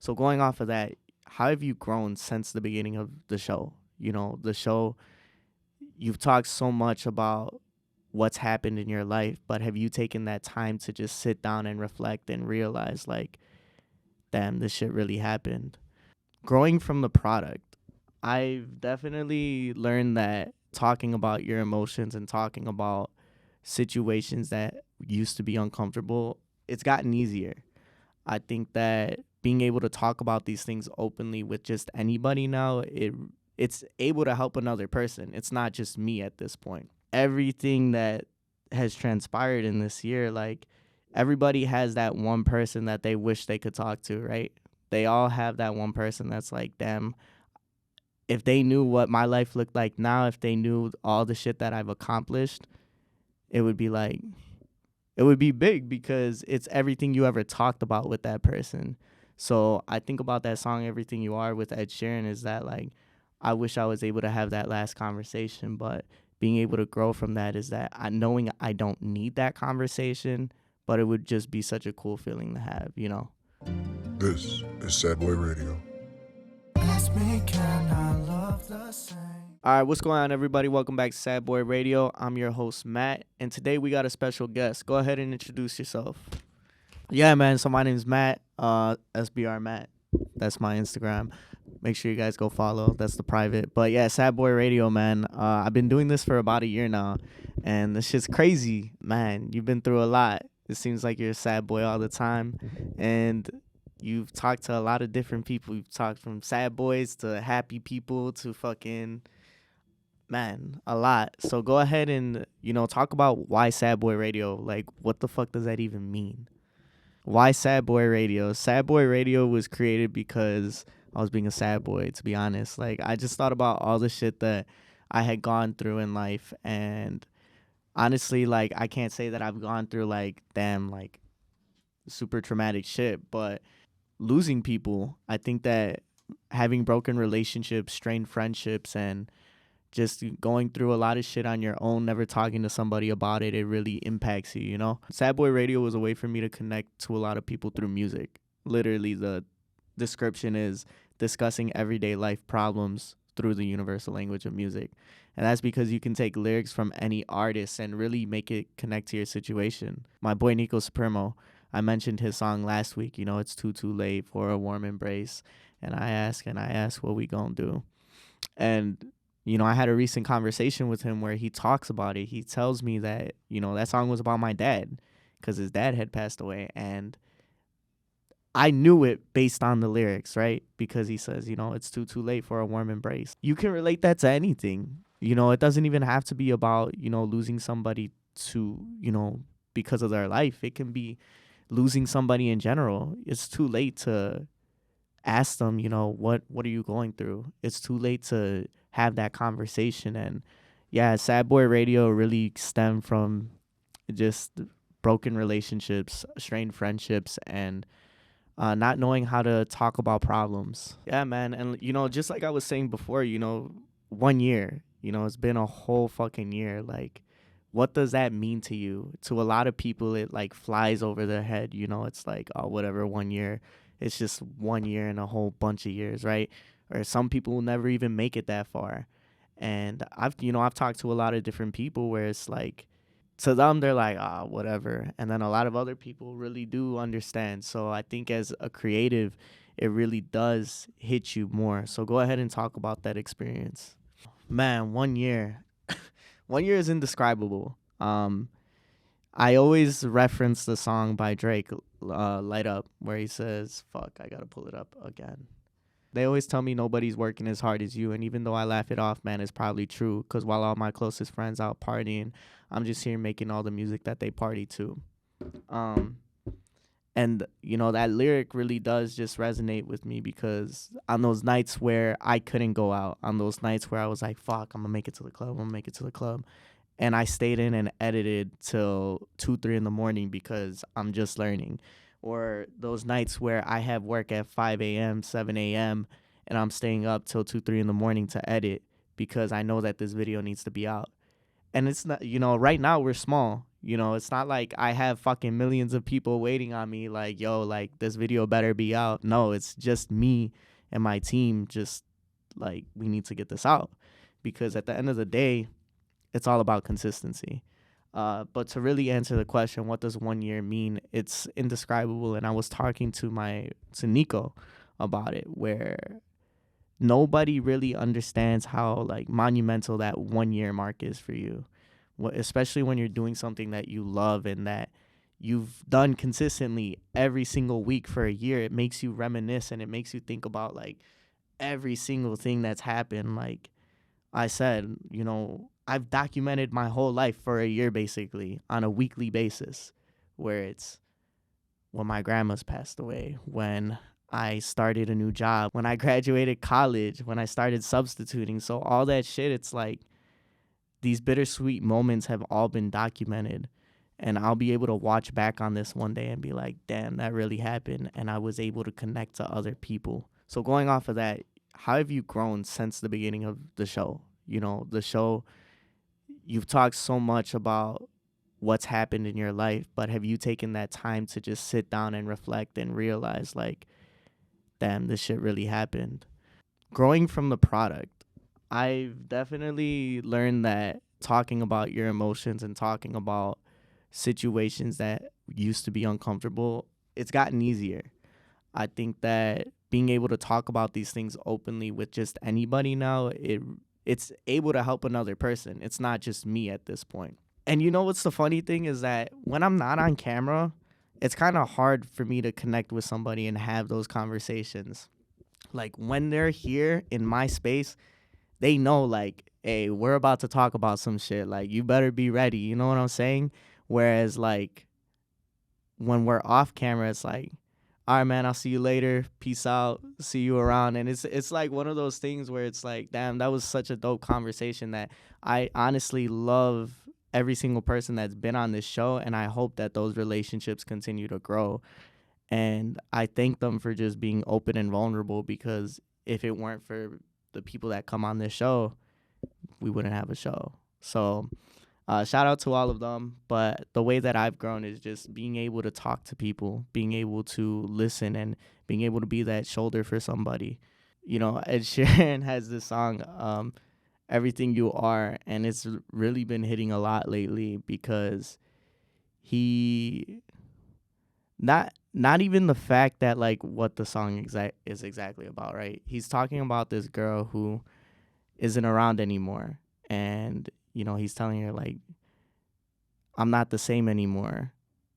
So going off of that, how have you grown since the beginning of the show? The show, you've talked so much about what's happened in your life, but have you taken that time to just sit down and reflect and realize, like, damn, this shit really happened? Growing from the product, I've definitely learned that talking about your emotions and talking about situations that used to be uncomfortable, it's gotten easier. I think that being able to talk about these things openly with just anybody now, it's able to help another person. It's not just me at this point. Everything that has transpired in this year, like, everybody has that one person that they wish they could talk to, right? They all have that one person that's like, damn, if they knew what my life looked like now, if they knew all the shit that I've accomplished, it would be like, it would be big because it's everything you ever talked about with that person. So I think about that song, Everything You Are, with Ed Sheeran, is that, like, I wish I was able to have that last conversation, but being able to grow from that is that knowing I don't need that conversation, but it would just be such a cool feeling to have, This is Sad.Boy.Radio. All right, what's going on, everybody? Welcome back to Sad Boy Radio. I'm your host, Matt, and today we got a special guest. Go ahead and introduce yourself. Yeah, man, so my name's Matt, SBR Matt. That's my Instagram. Make sure you guys go follow. That's the private. But yeah, Sad Boy Radio, man. I've been doing this for about a year now, and this shit's crazy. Man, you've been through a lot. It seems like you're a sad boy all the time, and you've talked to a lot of different people. You've talked from sad boys to happy people to fucking, man, a lot. So go ahead and, talk about why Sad Boy Radio. Like, what the fuck does that even mean? Why Sad Boy Radio? Sad Boy Radio was created because I was being a sad boy, to be honest. Like, I just thought about all the shit that I had gone through in life, and honestly, like, I can't say that I've gone through, like, damn, like, super traumatic shit, but losing people, I think that having broken relationships, strained friendships, and just going through a lot of shit on your own, never talking to somebody about it, it really impacts you. Sad Boy Radio was a way for me to connect to a lot of people through music. Literally, the description is discussing everyday life problems through the universal language of music. And that's because you can take lyrics from any artist and really make it connect to your situation. My boy Nico Supremo, I mentioned his song last week, It's Too Late for a Warm Embrace. And I ask, what we gonna do? And, I had a recent conversation with him where he talks about it. He tells me that, that song was about my dad because his dad had passed away. And I knew it based on the lyrics, right? Because he says, it's too late for a warm embrace. You can relate that to anything. It doesn't even have to be about, losing somebody to, because of their life. It can be losing somebody in general. It's too late to ask them, what are you going through? It's too late to have that conversation. And yeah, Sad Boy Radio really stemmed from just broken relationships, strained friendships, and not knowing how to talk about problems. Yeah, man. And, just like I was saying before, 1 year, it's been a whole fucking year. Like, what does that mean to you? To a lot of people, it, like, flies over their head. It's like, oh, whatever, 1 year. It's just 1 year and a whole bunch of years, right? Or some people will never even make it that far. And I've talked to a lot of different people where it's like, to them, they're like, whatever. And then a lot of other people really do understand. So I think as a creative, it really does hit you more. So go ahead and talk about that experience. Man, 1 year. 1 year is indescribable. I always reference the song by Drake, Light Up, where he says, fuck, I gotta pull it up again. They always tell me nobody's working as hard as you, and even though I laugh it off, man, it's probably true, because while all my closest friends out partying, I'm just here making all the music that they party to. And, that lyric really does just resonate with me, because on those nights where I couldn't go out, on those nights where I was like, fuck, I'm going to make it to the club, and I stayed in and edited till 2, 3 in the morning because I'm just learning. Or those nights where I have work at 5 a.m., 7 a.m., and I'm staying up till 2, 3 in the morning to edit because I know that this video needs to be out. And it's not, right now we're small. You know, it's not like I have fucking millions of people waiting on me like, yo, like this video better be out. No, it's just me and my team just like we need to get this out because at the end of the day, it's all about consistency. But to really answer the question, what does 1 year mean? It's indescribable. And I was talking to Nico about it, where nobody really understands how like monumental that 1 year mark is for you, especially when you're doing something that you love and that you've done consistently every single week for a year. It makes you reminisce and it makes you think about like every single thing that's happened. Like I said, you know, I've documented my whole life for a year basically on a weekly basis, where it's when my grandma's passed away, when I started a new job, when I graduated college, when I started substituting. So all that shit, it's like these bittersweet moments have all been documented. And I'll be able to watch back on this one day and be like, damn, that really happened. And I was able to connect to other people. So going off of that, how have you grown since the beginning of the show? You know, the show, you've talked so much about what's happened in your life, but have you taken that time to just sit down and reflect and realize like, damn, this shit really happened? Growing from the product, I've definitely learned that talking about your emotions and talking about situations that used to be uncomfortable, it's gotten easier. I think that being able to talk about these things openly with just anybody now, it's able to help another person. It's not just me at this point. And you know what's the funny thing is that when I'm not on camera, it's kind of hard for me to connect with somebody and have those conversations. Like when they're here in my space, they know like, hey, we're about to talk about some shit. Like you better be ready. You know what I'm saying? Whereas like when we're off camera, it's like, all right, man, I'll see you later. Peace out. See you around. And it's like one of those things where it's like, damn, that was such a dope conversation that I honestly love every single person that's been on this show. And I hope that those relationships continue to grow. And I thank them for just being open and vulnerable, because if it weren't for the people that come on this show, we wouldn't have a show. So shout out to all of them. But the way that I've grown is just being able to talk to people, being able to listen, and being able to be that shoulder for somebody. You know, Ed Sheeran has this song, Everything You Are, and it's really been hitting a lot lately because he not even the fact that like what the song is exactly about, right? He's talking about this girl who isn't around anymore, and you know, he's telling her like, I'm not the same anymore.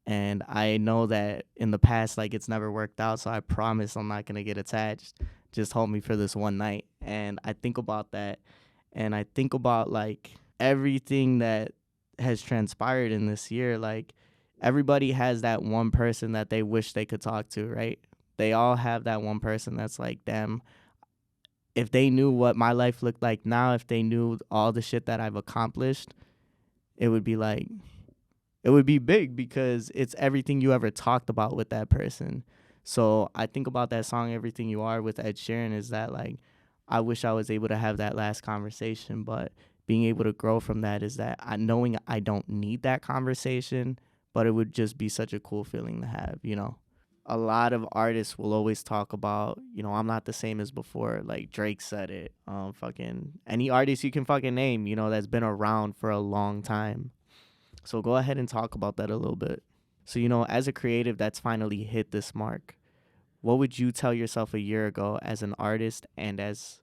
And I know that in the past, like it's never worked out. So I promise I'm not going to get attached. Just hold me for this one night. And I think about that. And I think about like everything that has transpired in this year. Like everybody has that one person that they wish they could talk to, right? They all have that one person that's like, damn, if they knew what my life looked like now, if they knew all the shit that I've accomplished, it would be like, it would be big because it's everything you ever talked about with that person. So I think about that song, Everything You Are with Ed Sheeran, is that like, I wish I was able to have that last conversation, but being able to grow from that is that knowing I don't need that conversation, but it would just be such a cool feeling to have, you know? A lot of artists will always talk about, you know, I'm not the same as before. Like Drake said it. Fucking any artist you can fucking name, you know, that's been around for a long time. So go ahead and talk about that a little bit. So, you know, as a creative that's finally hit this mark, what would you tell yourself a year ago as an artist and as,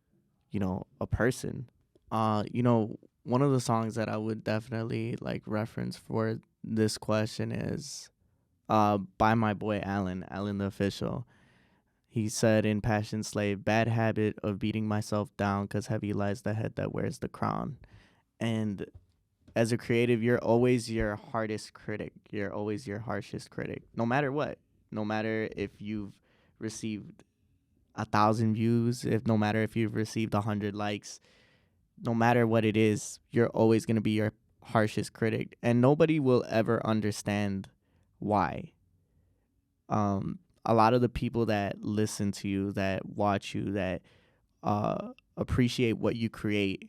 you know, a person? You know, one of the songs that I would definitely like reference for this question is by my boy Alan the Official. He said in Passion Slave, bad habit of beating myself down because heavy lies the head that wears the crown. And as a creative, you're always your hardest critic. You're always your harshest critic, no matter what. No matter if you've received 1,000 views, no matter if you've received 100 likes, no matter what it is, you're always going to be your harshest critic. And nobody will ever understand why. A lot of the people that listen to you, that watch you, that appreciate what you create,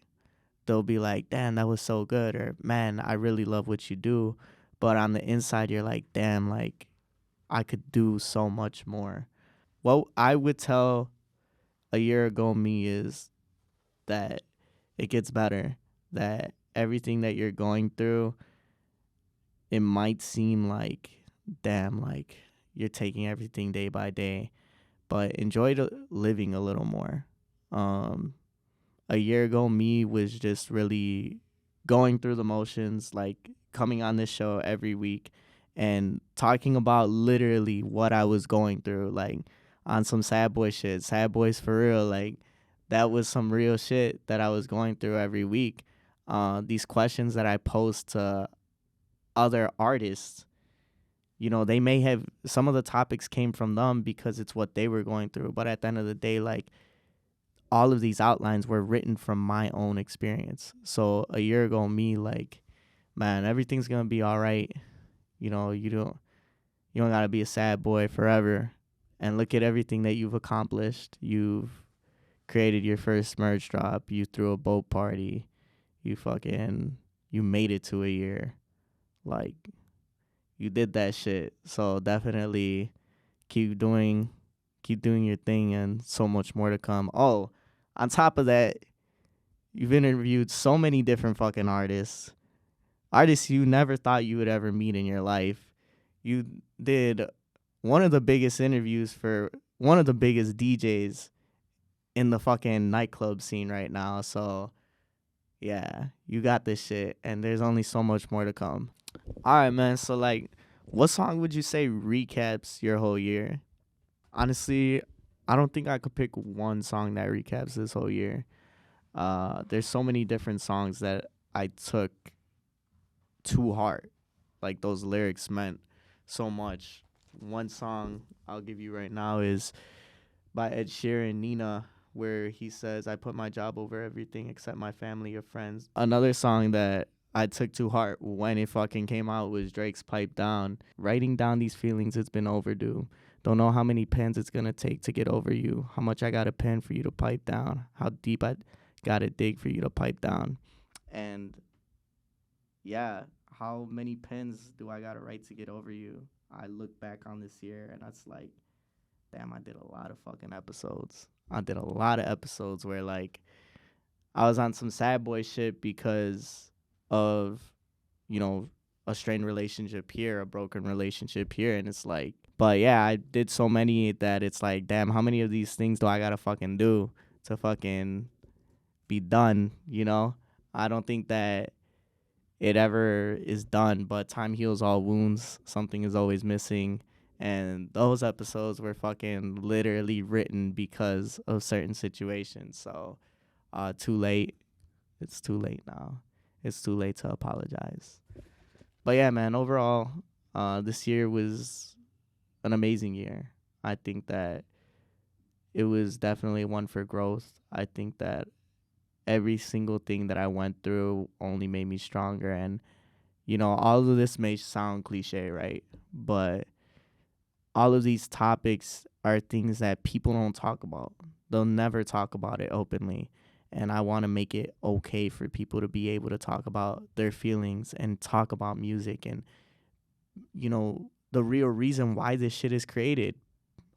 they'll be like, damn, that was so good, or man, I really love what you do. but on the inside you're like, damn, like I could do so much more. What I would tell a year ago me is that it gets better, that everything that you're going through, it might seem like, damn, like you're taking everything day by day, but enjoy living a little more. A year ago, me was just really going through the motions, like coming on this show every week and talking about literally what I was going through, like on some sad boy shit, sad boys for real. Like that was some real shit that I was going through every week. These questions that I post to other artists, you know, they may have, some of the topics came from them because it's what they were going through. But at the end of the day, like all of these outlines were written from my own experience. So a year ago, me like, man, everything's going to be all right. You know, you don't got to be a sad boy forever. And look at everything that you've accomplished. You've created your first merch drop. You threw a boat party. You made it to a year. Like, you did that shit. So definitely keep doing your thing, and so much more to come. Oh, on top of that, you've interviewed so many different fucking artists you never thought you would ever meet in your life. You did one of the biggest interviews for one of the biggest DJs in the fucking nightclub scene right now. So yeah, you got this shit, and there's only so much more to come. All right, man. So like, what song would you say recaps your whole year? Honestly, I don't think I could pick one song that recaps this whole year. There's so many different songs that I took to heart. Like, those lyrics meant so much. One song I'll give you right now is by Ed Sheeran, Nina, where he says, I put my job over everything except my family or friends. Another song that I took to heart when it fucking came out was Drake's Pipe Down. Writing down these feelings, it's been overdue. Don't know how many pens it's gonna take to get over you. How much I gotta pen for you to pipe down. How deep I gotta dig for you to pipe down. And yeah, how many pens do I gotta write to get over you? I look back on this year and that's like, damn, I did a lot of fucking episodes. I did a lot of episodes where like I was on some sad boy shit because of, you know, a strained relationship here, a broken relationship here, and it's like, but yeah, I did so many that it's like, damn, how many of these things do I gotta fucking do to fucking be done, you know? I don't think that it ever is done, but time heals all wounds. Something is always missing, and those episodes were fucking literally written because of certain situations. So, too late. It's too late now. It's too late to apologize. But yeah, man, overall, this year was an amazing year. I think that it was definitely one for growth. I think that every single thing that I went through only made me stronger. And, you know, all of this may sound cliche, right? But all of these topics are things that people don't talk about. They'll never talk about it openly. And I want to make it okay for people to be able to talk about their feelings and talk about music and, you know, the real reason why this shit is created.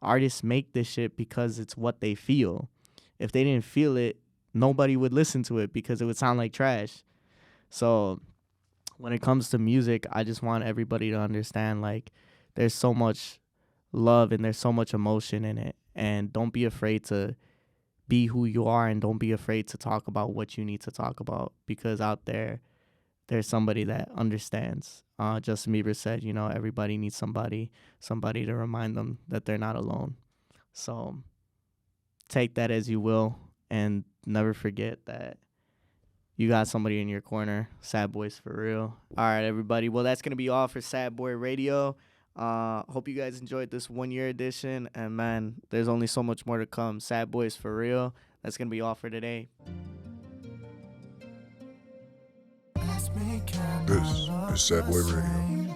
Artists make this shit because it's what they feel. If they didn't feel it, nobody would listen to it because it would sound like trash. So when it comes to music, I just want everybody to understand, like, there's so much love and there's so much emotion in it. And don't be afraid to be who you are, and don't be afraid to talk about what you need to talk about, because out there's somebody that understands. Justin Bieber said, you know, everybody needs somebody to remind them that they're not alone. So take that as you will, and never forget that you got somebody in your corner. Sad boys for real. All right, everybody. Well, that's going to be all for Sad Boy Radio. Hope you guys enjoyed this 1 year edition, and man, there's only so much more to come. Sad boys for real. That's gonna be all for today. This is Sad Boy Radio.